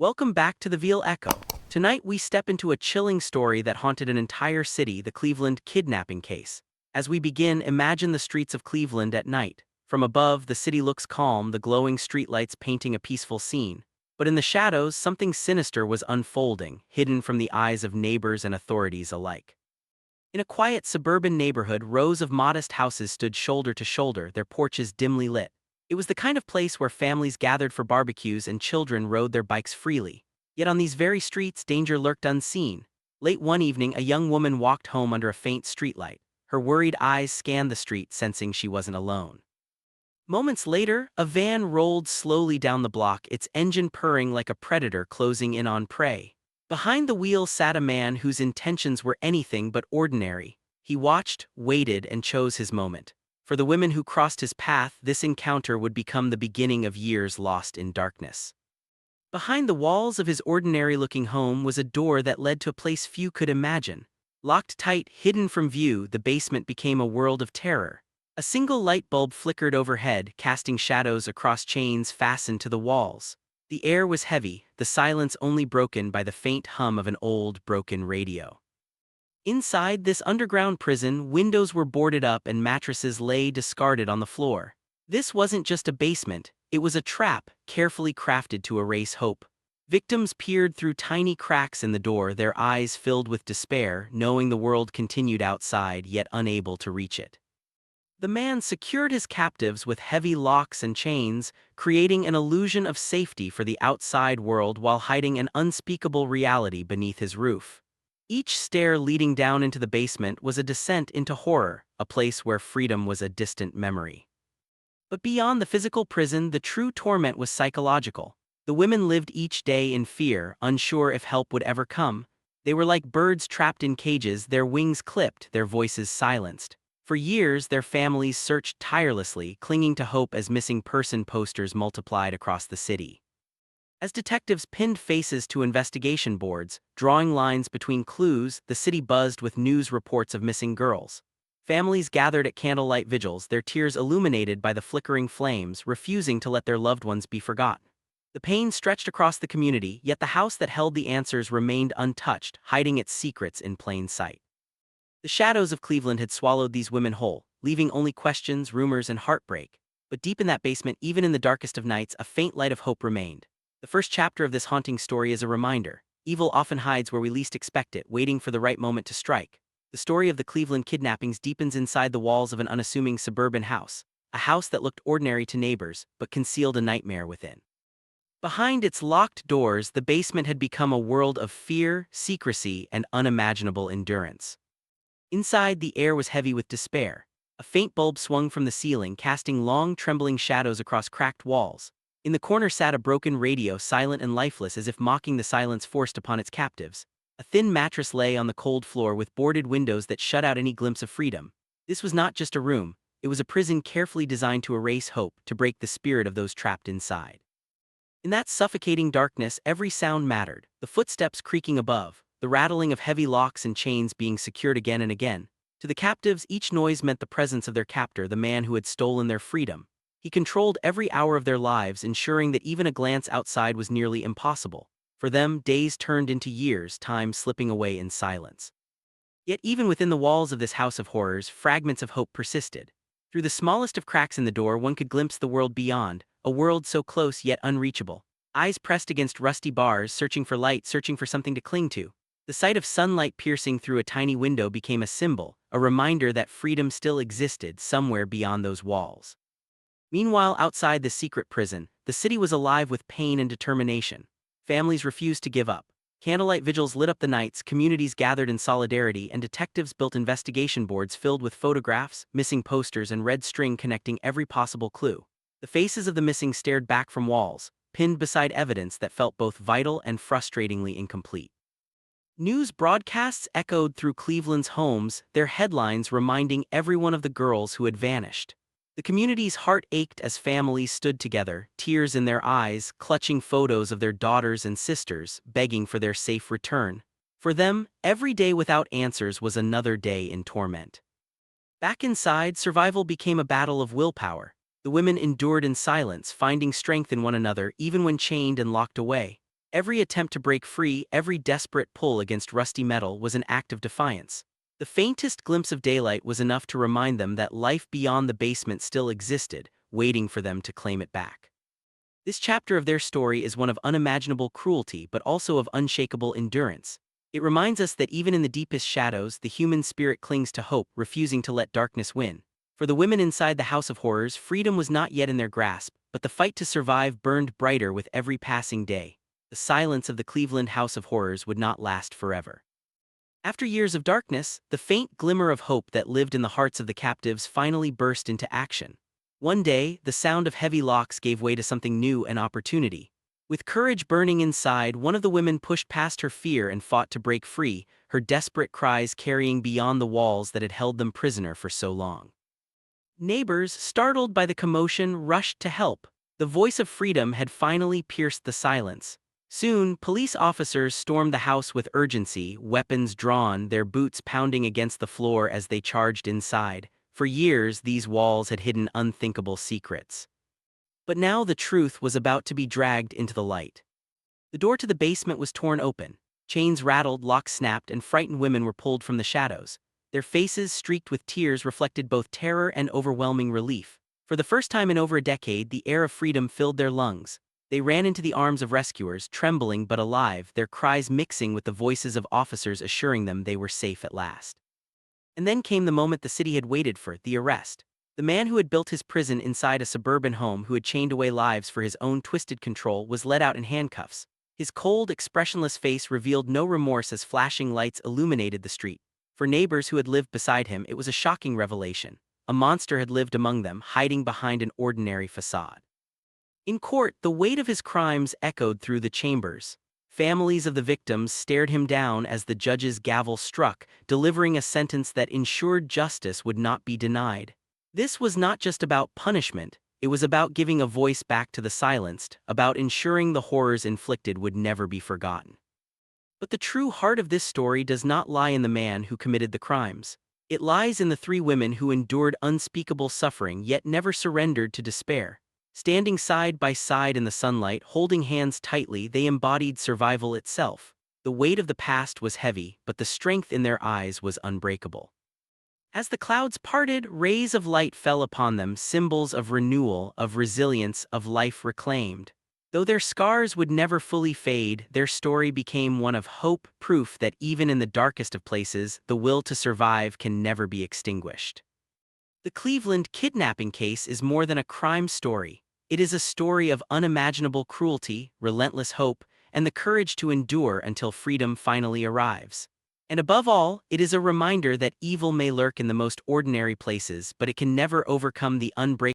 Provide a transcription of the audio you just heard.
Welcome back to the Veal Echo. Tonight we step into a chilling story that haunted an entire city, the Cleveland Kidnapping Case. As we begin, imagine the streets of Cleveland at night. From above, the city looks calm, the glowing streetlights painting a peaceful scene. But in the shadows, something sinister was unfolding, hidden from the eyes of neighbors and authorities alike. In a quiet suburban neighborhood, rows of modest houses stood shoulder to shoulder, their porches dimly lit. It was the kind of place where families gathered for barbecues and children rode their bikes freely. Yet on these very streets, danger lurked unseen. Late one evening, a young woman walked home under a faint streetlight. Her worried eyes scanned the street, sensing she wasn't alone. Moments later, a van rolled slowly down the block, its engine purring like a predator closing in on prey. Behind the wheel sat a man whose intentions were anything but ordinary. He watched, waited, and chose his moment. For the women who crossed his path, this encounter would become the beginning of years lost in darkness. Behind the walls of his ordinary-looking home was a door that led to a place few could imagine. Locked tight, hidden from view, the basement became a world of terror. A single light bulb flickered overhead, casting shadows across chains fastened to the walls. The air was heavy, the silence only broken by the faint hum of an old, broken radio. Inside this underground prison, windows were boarded up and mattresses lay discarded on the floor. This wasn't just a basement, it was a trap, carefully crafted to erase hope. Victims peered through tiny cracks in the door, their eyes filled with despair, knowing the world continued outside, yet unable to reach it. The man secured his captives with heavy locks and chains, creating an illusion of safety for the outside world while hiding an unspeakable reality beneath his roof. Each stair leading down into the basement was a descent into horror, a place where freedom was a distant memory. But beyond the physical prison, the true torment was psychological. The women lived each day in fear, unsure if help would ever come. They were like birds trapped in cages, their wings clipped, their voices silenced. For years, their families searched tirelessly, clinging to hope as missing person posters multiplied across the city. As detectives pinned faces to investigation boards, drawing lines between clues, the city buzzed with news reports of missing girls. Families gathered at candlelight vigils, their tears illuminated by the flickering flames, refusing to let their loved ones be forgotten. The pain stretched across the community, yet the house that held the answers remained untouched, hiding its secrets in plain sight. The shadows of Cleveland had swallowed these women whole, leaving only questions, rumors, and heartbreak. But deep in that basement, even in the darkest of nights, a faint light of hope remained. The first chapter of this haunting story is a reminder. Evil often hides where we least expect it, waiting for the right moment to strike. The story of the Cleveland kidnappings deepens inside the walls of an unassuming suburban house, a house that looked ordinary to neighbors, but concealed a nightmare within. Behind its locked doors, the basement had become a world of fear, secrecy, and unimaginable endurance. Inside, the air was heavy with despair. A faint bulb swung from the ceiling, casting long, trembling shadows across cracked walls. In the corner sat a broken radio, silent and lifeless, as if mocking the silence forced upon its captives. A thin mattress lay on the cold floor with boarded windows that shut out any glimpse of freedom. This was not just a room, it was a prison carefully designed to erase hope, to break the spirit of those trapped inside. In that suffocating darkness, every sound mattered, the footsteps creaking above, the rattling of heavy locks and chains being secured again and again. To the captives, each noise meant the presence of their captor, the man who had stolen their freedom. He controlled every hour of their lives, ensuring that even a glance outside was nearly impossible. For them, days turned into years, time slipping away in silence. Yet even within the walls of this house of horrors, fragments of hope persisted. Through the smallest of cracks in the door, one could glimpse the world beyond, a world so close yet unreachable. Eyes pressed against rusty bars, searching for light, searching for something to cling to. The sight of sunlight piercing through a tiny window became a symbol, a reminder that freedom still existed somewhere beyond those walls. Meanwhile, outside the secret prison, the city was alive with pain and determination. Families refused to give up. Candlelight vigils lit up the nights, communities gathered in solidarity, and detectives built investigation boards filled with photographs, missing posters, and red string connecting every possible clue. The faces of the missing stared back from walls, pinned beside evidence that felt both vital and frustratingly incomplete. News broadcasts echoed through Cleveland's homes, their headlines reminding everyone of the girls who had vanished. The community's heart ached as families stood together, tears in their eyes, clutching photos of their daughters and sisters, begging for their safe return. For them, every day without answers was another day in torment. Back inside, survival became a battle of willpower. The women endured in silence, finding strength in one another even when chained and locked away. Every attempt to break free, every desperate pull against rusty metal was an act of defiance. The faintest glimpse of daylight was enough to remind them that life beyond the basement still existed, waiting for them to claim it back. This chapter of their story is one of unimaginable cruelty but also of unshakable endurance. It reminds us that even in the deepest shadows, the human spirit clings to hope, refusing to let darkness win. For the women inside the House of Horrors, freedom was not yet in their grasp, but the fight to survive burned brighter with every passing day. The silence of the Cleveland House of Horrors would not last forever. After years of darkness, the faint glimmer of hope that lived in the hearts of the captives finally burst into action. One day, the sound of heavy locks gave way to something new and opportunity. With courage burning inside, one of the women pushed past her fear and fought to break free, her desperate cries carrying beyond the walls that had held them prisoner for so long. Neighbors, startled by the commotion, rushed to help. The voice of freedom had finally pierced the silence. Soon, police officers stormed the house with urgency, weapons drawn, their boots pounding against the floor as they charged inside. For years, these walls had hidden unthinkable secrets. But now the truth was about to be dragged into the light. The door to the basement was torn open. Chains rattled, locks snapped, and frightened women were pulled from the shadows. Their faces, streaked with tears, reflected both terror and overwhelming relief. For the first time in over a decade, the air of freedom filled their lungs. They ran into the arms of rescuers, trembling but alive, their cries mixing with the voices of officers assuring them they were safe at last. And then came the moment the city had waited for, the arrest. The man who had built his prison inside a suburban home, who had chained away lives for his own twisted control, was led out in handcuffs. His cold, expressionless face revealed no remorse as flashing lights illuminated the street. For neighbors who had lived beside him, it was a shocking revelation. A monster had lived among them, hiding behind an ordinary facade. In court, the weight of his crimes echoed through the chambers. Families of the victims stared him down as the judge's gavel struck, delivering a sentence that ensured justice would not be denied. This was not just about punishment, it was about giving a voice back to the silenced, about ensuring the horrors inflicted would never be forgotten. But the true heart of this story does not lie in the man who committed the crimes. It lies in the three women who endured unspeakable suffering yet never surrendered to despair. Standing side by side in the sunlight, holding hands tightly, they embodied survival itself. The weight of the past was heavy, but the strength in their eyes was unbreakable. As the clouds parted, rays of light fell upon them, symbols of renewal, of resilience, of life reclaimed. Though their scars would never fully fade, their story became one of hope, proof that even in the darkest of places, the will to survive can never be extinguished. The Cleveland Kidnapping Case is more than a crime story. It is a story of unimaginable cruelty, relentless hope, and the courage to endure until freedom finally arrives. And above all, it is a reminder that evil may lurk in the most ordinary places, but it can never overcome the unbreakable